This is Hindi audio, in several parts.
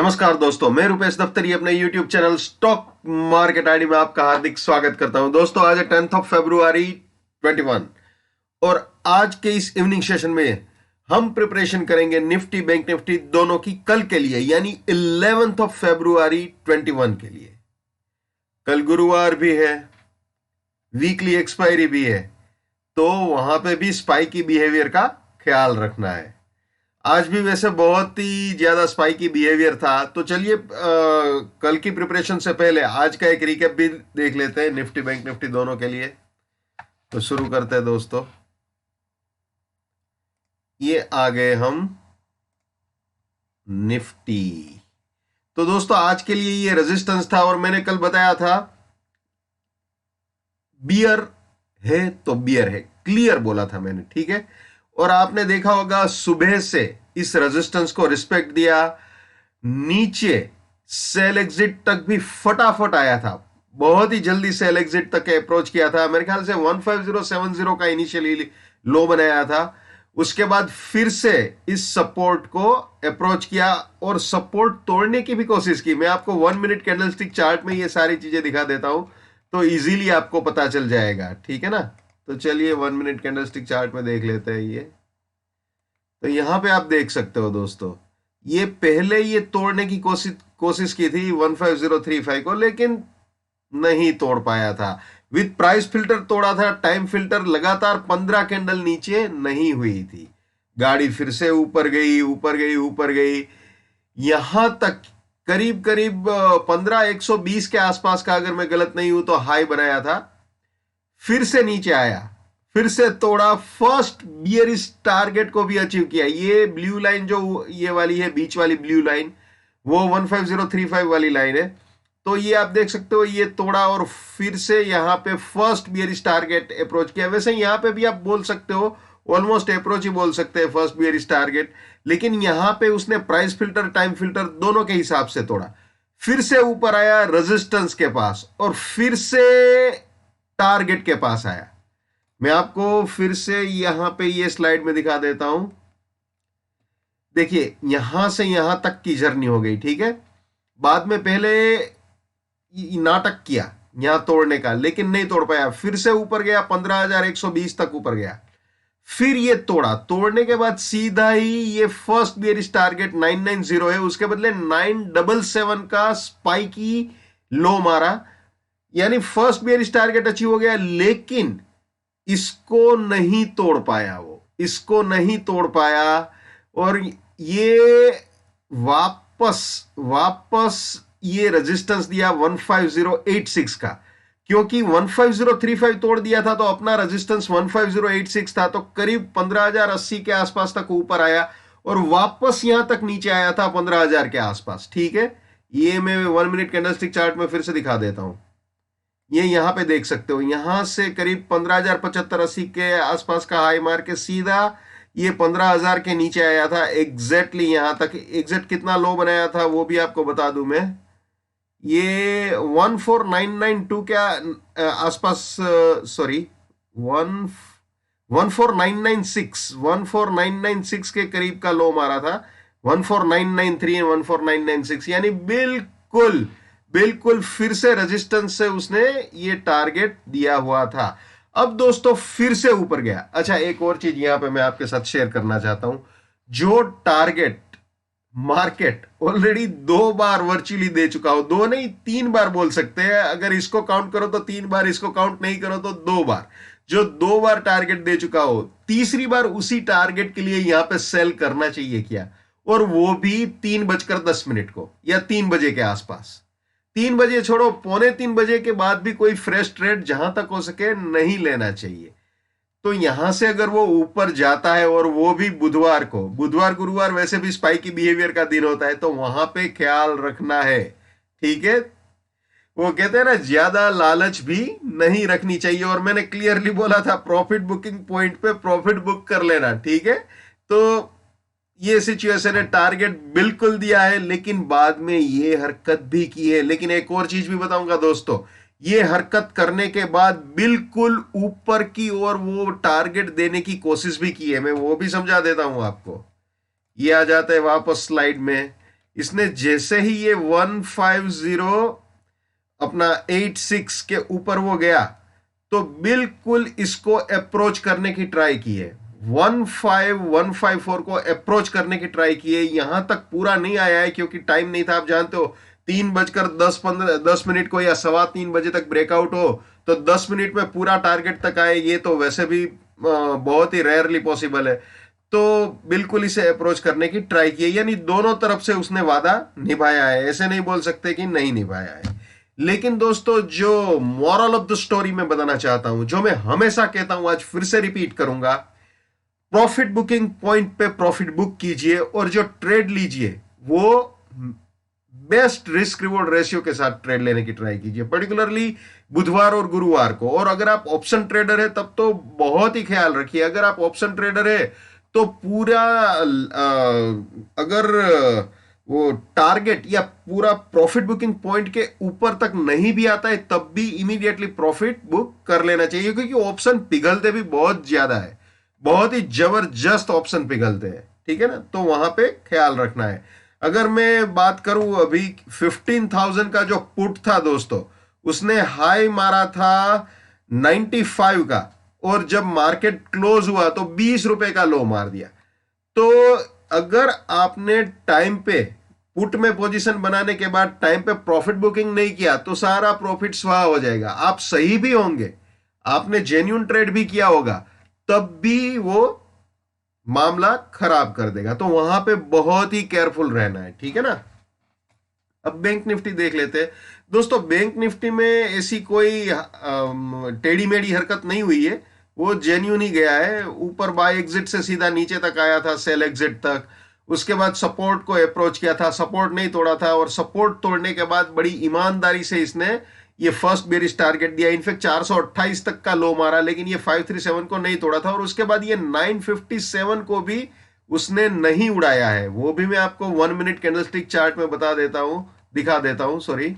नमस्कार दोस्तों, मैं रुपेश दफ्तरी अपने YouTube channel stock market ID में आपका हार्दिक स्वागत करता हूं। दोस्तों, आज है 10 फरवरी 21 और आज के इस इवनिंग सेशन में हम प्रिपरेशन करेंगे निफ्टी बैंक निफ्टी दोनों की कल के लिए, यानी 11 फरवरी 21 के लिए। कल गुरुवार भी है, वीकली एक्सपायरी भी है, तो वहां पे भी स्पाइकी बिहेवियर का ख्याल रखना है। आज भी वैसे बहुत ही ज्यादा स्पाइकी बिहेवियर था, तो चलिए कल की प्रिपरेशन से पहले आज का एक रिकैप भी देख लेते हैं निफ्टी बैंक निफ्टी दोनों के लिए। तो शुरू करते हैं दोस्तों। ये आ गए हम निफ्टी। तो दोस्तों, आज के लिए ये रेजिस्टेंस था और मैंने कल बताया था बियर है तो बियर है, क्लियर बोला था मैंने, ठीक है। और आपने देखा होगा सुबह से इस रेजिस्टेंस को रिस्पेक्ट दिया, नीचे सेल एग्जिट तक भी फटाफट आया था, बहुत ही जल्दी सेल एग्जिट तक अप्रोच किया था। मेरे ख्याल से 15070 का इनिशियली लो बनाया था, उसके बाद फिर से इस सपोर्ट को अप्रोच किया और सपोर्ट तोड़ने की भी कोशिश की। मैं आपको 1 मिनट कैंडलस्टिक चार्ट में ये सारी चीजें दिखा देता हूं, तो इजीली आपको पता चल जाएगा, ठीक है ना। तो चलिए 1 मिनट कैंडलस्टिक चार्ट में देख लेते हैं ये। तो यहां पे आप देख सकते हो दोस्तों, ये पहले ये तोड़ने की कोशिश की थी 15035 को, लेकिन नहीं तोड़ पाया था। विद प्राइस फिल्टर तोड़ा था, टाइम फिल्टर लगातार 15 कैंडल नीचे नहीं हुई थी। गाड़ी फिर से ऊपर गई ऊपर गई ऊपर गई, यहां तक करीब करीब 15120 के आसपास का, अगर मैं गलत नहीं हूं तो हाई बनाया था। फिर से नीचे आया, फिर से तोड़ा, फर्स्ट बियरिश टारगेट को भी अचीव किया। ये ब्लू लाइन जो ये वाली है, बीच वाली ब्लू लाइन, वो 15035 वाली लाइन है। तो ये आप देख सकते हो, ये तोड़ा और फिर से यहां पे फर्स्ट बियरिश टारगेट अप्रोच किया। वैसे यहां पे भी आप बोल सकते हो, ऑलमोस्ट अप्रोच ही बोल सकते हैं फर्स्ट बियरिश टारगेट, लेकिन यहां पे उसने प्राइस फिल्टर टाइम फिल्टर दोनों के हिसाब से तोड़ा। फिर से ऊपर आया रेजिस्टेंस के पास और फिर से टारगेट के पास आया। मैं आपको फिर से यहां पे ये स्लाइड में दिखा देता हूं। देखिए, यहां से यहां तक की जर्नी हो गई, ठीक है। बाद में पहले नाटक किया यहां तोड़ने का, लेकिन नहीं तोड़ पाया। फिर से ऊपर गया, 15120 तक ऊपर गया, फिर ये तोड़ा। तोड़ने के बाद सीधा ही ये फर्स्ट बियरिश टारगेट 990 है, उसके बदले 977 का स्पाइकी लो मारा, यानी फर्स्ट बियरिश टारगेट अचीव हो गया, लेकिन इसको नहीं तोड़ पाया, वो इसको नहीं तोड़ पाया। और ये वापस वापस ये रेजिस्टेंस दिया 15086 का, क्योंकि 15035 तोड़ दिया था तो अपना रेजिस्टेंस 15086 था, तो करीब 15080 के आसपास तक ऊपर आया और वापस यहां तक नीचे आया था 15000 के आसपास, ठीक है। ये मैं 1 मिनट कैंडलस्टिक चार्ट में फिर से दिखा देता हूं। ये यहां पे देख सकते हो, यहां से करीब 15075-80 के आसपास का हाई मार के सीधा ये 15000 के नीचे आया था, एग्जैक्टली यहां तक। एग्जैक्ट कितना लो बनाया था वो भी आपको बता दूं मैं, ये 14992 के आसपास, सॉरी 14996 के करीब का लो मारा था, 14993 एंड 14996, यानी बिल्कुल बिल्कुल फिर से रेजिस्टेंस से उसने ये टारगेट दिया हुआ था। अब दोस्तों फिर से ऊपर गया। अच्छा, एक और चीज यहां पे मैं आपके साथ शेयर करना चाहता हूं, जो टारगेट मार्केट ऑलरेडी 2 बार वर्चुअली दे चुका हो, 2 नहीं 3 बार बोल सकते हैं, अगर इसको काउंट करो तो 3 बार, इसको काउंट नहीं करो तो 2 बार, जो 2 बार टारगेट दे चुका हो, तीसरी बार उसी टारगेट के लिए यहां पे सेल करना चाहिए क्या, और वो भी 3:10 को या 3 बजे के आसपास। 3 बजे छोड़ो, 2:45 के बाद भी कोई फ्रेश ट्रेड जहां तक हो सके नहीं लेना चाहिए। तो यहां से अगर वो ऊपर जाता है, और वो भी बुधवार को, बुधवार गुरुवार वैसे भी स्पाइकी बिहेवियर का दिन होता है, तो वहां पे ख्याल रखना है, ठीक है। वो कहते हैं ना, ज्यादा लालच भी नहीं रखनी चाहिए, और मैंने क्लियरली बोला था प्रॉफिट बुकिंग पॉइंट पे प्रॉफिट बुक कर लेना, ठीक है। तो ये सिचुएशन है, टारगेट बिल्कुल दिया है लेकिन बाद में ये हरकत भी की है। लेकिन एक और चीज भी बताऊंगा दोस्तों, ये हरकत करने के बाद बिल्कुल ऊपर की ओर वो टारगेट देने की कोशिश भी की है, मैं वो भी समझा देता हूं आपको। ये आ जाता है वापस स्लाइड में, इसने जैसे ही ये 150 अपना 86 के ऊपर वो गया, तो बिल्कुल इसको अप्रोच करने की ट्राई की है, 15154 को अप्रोच करने की ट्राई की है। यहां तक पूरा नहीं आया है क्योंकि टाइम नहीं था, आप जानते हो 3:10 को या 3:15 तक ब्रेकआउट हो तो 10 मिनट में पूरा टारगेट तक आए, ये तो वैसे भी बहुत ही रेयरली पॉसिबल है। तो बिल्कुल इसे अप्रोच करने की ट्राई की है, यानी दोनों तरफ से उसने वादा निभाया है, ऐसे नहीं बोल सकते कि नहीं निभाया है। लेकिन दोस्तों, जो मॉरल ऑफ द स्टोरी मैं बताना चाहता हूं, जो मैं हमेशा कहता हूं, आज फिर से रिपीट करूंगा, प्रॉफिट बुकिंग पॉइंट पे प्रॉफिट बुक कीजिए और जो ट्रेड लीजिए वो बेस्ट रिस्क रिवॉर्ड रेशियो के साथ ट्रेड लेने की ट्राई कीजिए, पर्टिकुलरली बुधवार और गुरुवार को। और अगर आप ऑप्शन ट्रेडर है तब तो बहुत ही ख्याल रखिए। अगर आप ऑप्शन ट्रेडर है तो पूरा अगर वो टारगेट या पूरा प्रॉफिट बुकिंग पॉइंट के ऊपर तक नहीं भी आता है तब भी इमीडिएटली प्रॉफिट बुक कर लेना चाहिए, क्योंकि ऑप्शन पिघलते भी बहुत ज्यादा है, बहुत ही जबरदस्त ऑप्शन पिघलते हैं, ठीक है ना। तो वहां पे ख्याल रखना है। अगर मैं बात करूं अभी 15,000 का जो पुट था दोस्तों, उसने हाई मारा था 95 का, और जब मार्केट क्लोज हुआ तो 20 रुपए का लो मार दिया। तो अगर आपने टाइम पे पुट में पोजीशन बनाने के बाद टाइम पे प्रॉफिट बुकिंग नहीं किया तो सारा प्रॉफिट स्वाहा हो जाएगा। आप सही भी होंगे, आपने जेन्युइन ट्रेड भी किया होगा, तब भी वो मामला खराब कर देगा। तो वहां पे बहुत ही केयरफुल रहना है, ठीक है ना। अब बैंक निफ्टी देख लेते हैं दोस्तों। बैंक निफ्टी में ऐसी कोई टेढ़ी मेढ़ी हरकत नहीं हुई है, वो जेन्यून ही गया है। ऊपर बाय एग्जिट से सीधा नीचे तक आया था, सेल एग्जिट तक। उसके बाद सपोर्ट को अप्रोच किया था, सपोर्ट नहीं तोड़ा था, और सपोर्ट तोड़ने के बाद बड़ी ईमानदारी से इसने ये फर्स्ट बेरिश टारगेट दिया। इनफेक्ट 428 तक का लो मारा, लेकिन ये 537 को नहीं तोड़ा था। और उसके बाद ये 957 को भी उसने नहीं उड़ाया है। वो भी मैं आपको 1 मिनट कैंडलस्टिक चार्ट में बता देता हूं, दिखा देता हूं, सॉरी।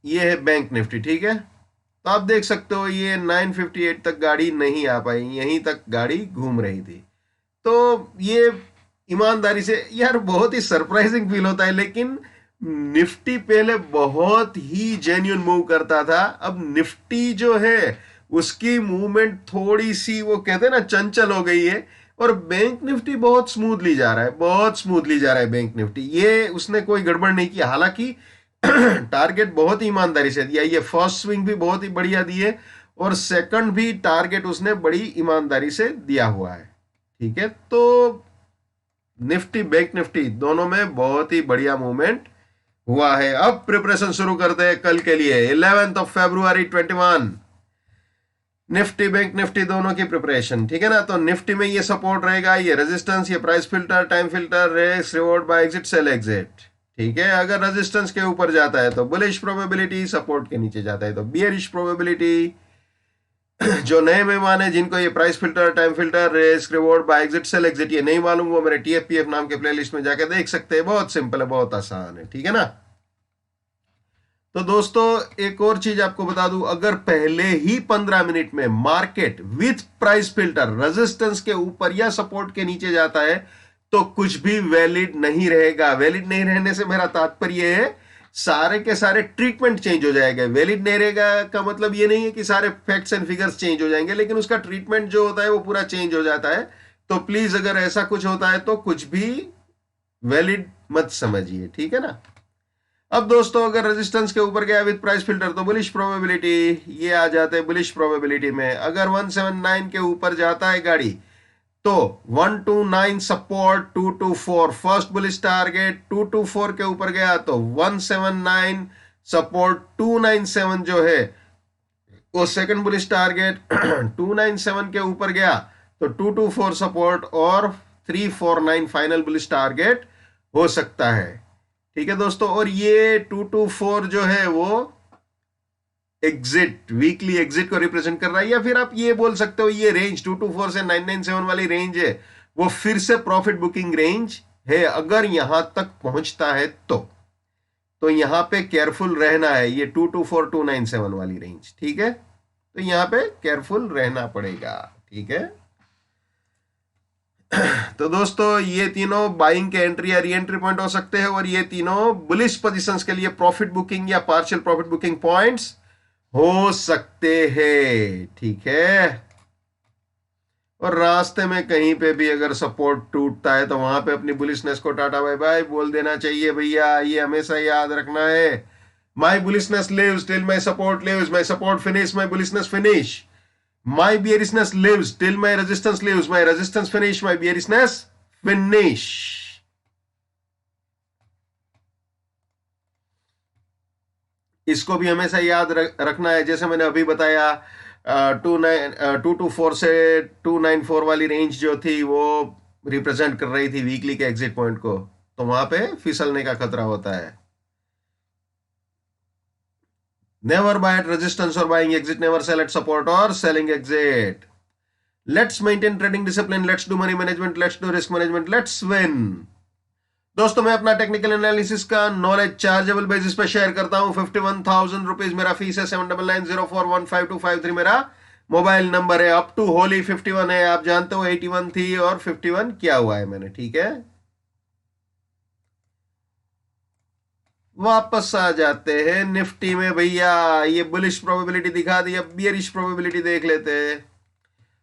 ये है बैंक निफ्टी, ठीक है। तो आप देख सकते हो ये 958 तक गाड़ी नहीं आ पाई, यहीं तक गाड़ी घूम रही थी। तो ये ईमानदारी से यार बहुत ही सरप्राइजिंग फील होता है, लेकिन निफ्टी पहले बहुत ही जेन्युइन मूव करता था। अब निफ्टी जो है उसकी मूवमेंट थोड़ी सी वो कहते हैं ना चंचल हो गई है, और बैंक निफ्टी बहुत स्मूथली जा रहा है, बहुत स्मूथली जा रहा है बैंक निफ्टी। ये उसने कोई गड़बड़ नहीं किया, हालांकि टारगेट बहुत ही ईमानदारी से दिया। ये फर्स्ट स्विंग भी बहुत ही बढ़िया दिए, और सेकंड भी टारगेट उसने बड़ी ईमानदारी से दिया हुआ है, ठीक है। तो निफ्टी बैंक निफ्टी दोनों में बहुत ही बढ़िया मूवमेंट हुआ है। अब प्रिपरेशन शुरू करते हैं कल के लिए, 11 फरवरी 21, निफ्टी बैंक निफ्टी दोनों की प्रिपरेशन, ठीक है ना। तो निफ्टी में ये सपोर्ट रहेगा, ये रेजिस्टेंस, ये price filter, time filter, risk reward buy exit, sell exit, ठीक है। अगर रेजिस्टेंस के ऊपर जाता है तो बुलिश प्रोबेबिलिटी, सपोर्ट के नीचे जाता है तो बियरिश प्रोबेबिलिटी। जो नए मेहमान है जिनको ये price filter, time filter, risk reward buy exit, sell exit ये नहीं मालूम, वो मेरे टीएफपीएफ नाम के प्लेलिस्ट में जाके देख सकते हैं। बहुत सिंपल है, बहुत आसान है, ठीक है ना। तो दोस्तों एक और चीज आपको बता दूं, अगर पहले ही 15 मिनट में market with price filter resistance के ऊपर या सपोर्ट के नीचे जाता है तो कुछ भी वैलिड नहीं रहेगा। वैलिड नहीं रहने से मेरा तात्पर्य है सारे के सारे ट्रीटमेंट चेंज हो जाएगा। वैलिड नहीं रहेगा का मतलब ये नहीं है कि सारे फैक्ट्स एंड फिगर्स चेंज हो जाएंगे, लेकिन उसका ट्रीटमेंट जो होता है वो पूरा चेंज हो जाता है। तो प्लीज अगर ऐसा कुछ होता है तो कुछ भी वैलिड मत समझिए, ठीक है ना। अब दोस्तों अगर रेजिस्टेंस के ऊपर गया विद प्राइस फिल्टर तो बुलिश प्रोबेबिलिटी, ये आ जाते हैं बुलिश प्रोबेबिलिटी में। अगर 179 के ऊपर जाता है गाड़ी तो 129 सपोर्ट, 224 फर्स्ट बुलिश टारगेट, 224 के ऊपर गया तो 179 सपोर्ट, 297 जो है वो सेकंड बुलिश टारगेट, 297 के ऊपर गया तो 224 सपोर्ट और 349 फाइनल बुलिश टारगेट हो सकता है, ठीक है दोस्तों। और ये 224 जो है वो एग्जिट, वीकली एग्जिट को रिप्रेजेंट कर रहा है, या फिर आप ये बोल सकते हो ये रेंज 224 से 997 वाली रेंज है वो फिर से प्रॉफिट बुकिंग रेंज है अगर यहां तक पहुंचता है तो यहां पे केयरफुल रहना है, ये 224 297 वाली रेंज, ठीक है। तो यहां पे केयरफुल रहना पड़ेगा, ठीक है। तो दोस्तों ये तीनों बाइंग के एंट्री या री एंट्री पॉइंट हो सकते हैं, और ये तीनों बुलिश पोजीशंस के लिए प्रॉफिट बुकिंग या पार्शियल प्रॉफिट बुकिंग पॉइंट्स हो सकते हैं, ठीक है। और रास्ते में कहीं पे भी अगर सपोर्ट टूटता है तो वहां पे अपनी बुलिशनेस को टाटा बाय बाय बोल देना चाहिए भैया, ये हमेशा याद रखना है। My bullishness lives till my support lives, my support finish, my bullishness finish. My bearishness lives till my resistance lives. My resistance finish. My bearishness finish. इसको भी हमेशा याद रखना है। जैसे मैंने अभी बताया 224 से 294 वाली रेंज जो थी वो रिप्रेजेंट कर रही थी वीकली के एग्जिट पॉइंट को, तो वहां पे फिसलने का खतरा होता है। Never buy at resistance or buying exit. Never sell at support or selling exit. Let's maintain trading discipline. Let's do money management. Let's do risk management. Let's win. दोस्तों मैं अपना टेक्निकल एनालिसिस का नॉलेज चार्जेबल बेसिस पे शेयर करता हूं। 51,000 रुपीज मेरा फीस है। 7990415253 मेरा मोबाइल नंबर है। अप टू होली 51 है। आप जानते हो 81 थी और 51 क्या हुआ है मैंने, ठीक है। वापस आ जाते हैं निफ्टी में भैया। ये बुलिश प्रोबेबिलिटी दिखा दी, अब बियरिश प्रोबेबिलिटी देख लेते हैं।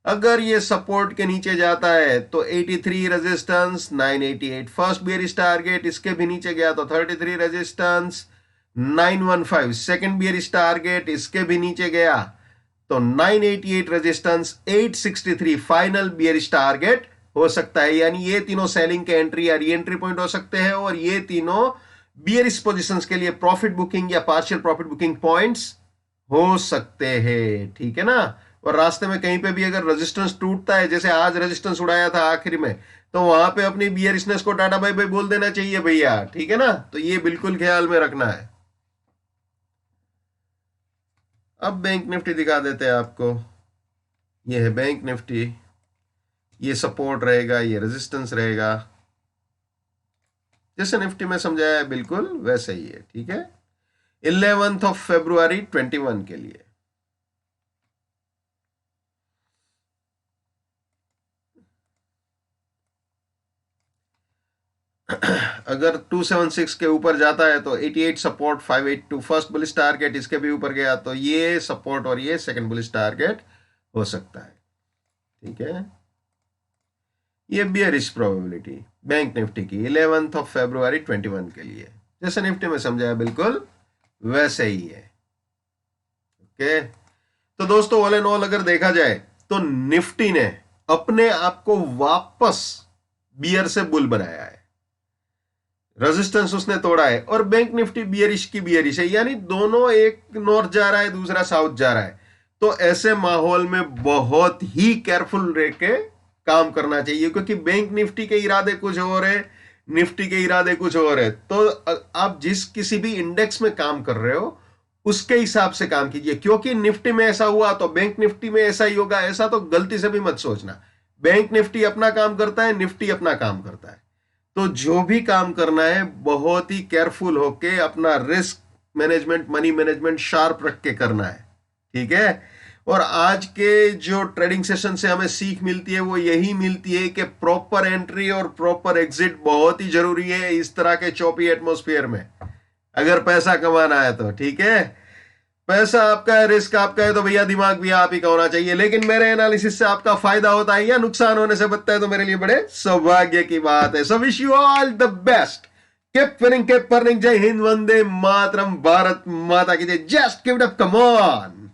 अगर ये सपोर्ट के नीचे जाता है तो 83 रेजिस्टेंस, 988 फर्स्ट बियरिश टारगेट, इसके भी नीचे गया तो 33 रेजिस्टेंस, 915 सेकंड बियरिश टारगेट, इसके भी नीचे गया तो 988 रेजिस्टेंस, 863 फाइनल बियरिश टारगेट हो सकता है। यानी ये तीनों सेलिंग के एंट्री या री एंट्री पॉइंट हो सकते हैं, और ये तीनों बियरिश पोजीशंस के लिए प्रॉफिट बुकिंग या पार्शियल प्रॉफिट बुकिंग पॉइंट्स हो सकते हैं, ठीक है ना। और रास्ते में कहीं पे भी अगर रेजिस्टेंस टूटता है, जैसे आज रेजिस्टेंस उड़ाया था आखिरी में, तो वहां पे अपनी बियरिशनेस को टाटा बाय बाय बोल देना चाहिए भैया, ठीक है ना। तो ये बिल्कुल ख्याल में रखना है। अब बैंक निफ्टी दिखा देते हैं आपको। ये है बैंक निफ्टी। ये सपोर्ट रहेगा, ये रेजिस्टेंस रहेगा। जैसे निफ्टी में समझाया है बिल्कुल वैसे ही है, ठीक है। 11th ऑफ February 21 के लिए अगर 276 के ऊपर जाता है तो 88 सपोर्ट, 582 फर्स्ट बुलिश टारगेट, इसके भी ऊपर गया तो ये सपोर्ट और ये सेकंड बुलिश टारगेट हो सकता है, ठीक है। ये बियरिश प्रोबेबिलिटी बैंक निफ्टी की 11th ऑफ February 21 के लिए, जैसे निफ्टी में समझाया बिल्कुल वैसे ही है, ओके। तो दोस्तों ऑल एंड ऑल अगर देखा जाए तो निफ्टी ने अपने आप को वापस बियर से बुल बनाया है। रेजिस्टेंस उसने तोड़ा है, और बैंक निफ्टी बियरिश की बियरिश है, यानी दोनों, एक नॉर्थ जा रहा है दूसरा साउथ जा रहा है। तो ऐसे माहौल में बहुत ही केयरफुल रह के काम करना चाहिए, क्योंकि बैंक निफ्टी के इरादे कुछ और है, निफ्टी के इरादे कुछ और है। तो आप जिस किसी भी इंडेक्स में काम कर रहे हो उसके हिसाब से काम कीजिए, क्योंकि निफ्टी में ऐसा हुआ तो बैंक निफ्टी में ऐसा ही होगा, ऐसा तो गलती से भी मत सोचना। बैंक निफ्टी अपना काम करता है, निफ्टी अपना काम करता है। तो जो भी काम करना है बहुत ही केयरफुल होके अपना risk management, money management sharp रख के करना है, ठीक है। और आज के जो ट्रेडिंग सेशन से हमें सीख मिलती है वो यही मिलती है कि प्रॉपर एंट्री और प्रॉपर एग्जिट बहुत ही जरूरी है इस तरह के चौपी एटमॉस्फेयर में, अगर पैसा कमाना है तो, ठीक है। पैसा आपका है, रिस्क आपका है, तो भैया दिमाग भी आप ही का होना चाहिए। लेकिन मेरे एनालिसिस से आपका फायदा होता है या नुकसान होने से बचता है तो मेरे लिए बड़े सौभाग्य की बात है। So wish you all the best. Keep winning, keep earning. जय हिंद, वंदे मातरम, भारत माता की जय। Just give it up, come on.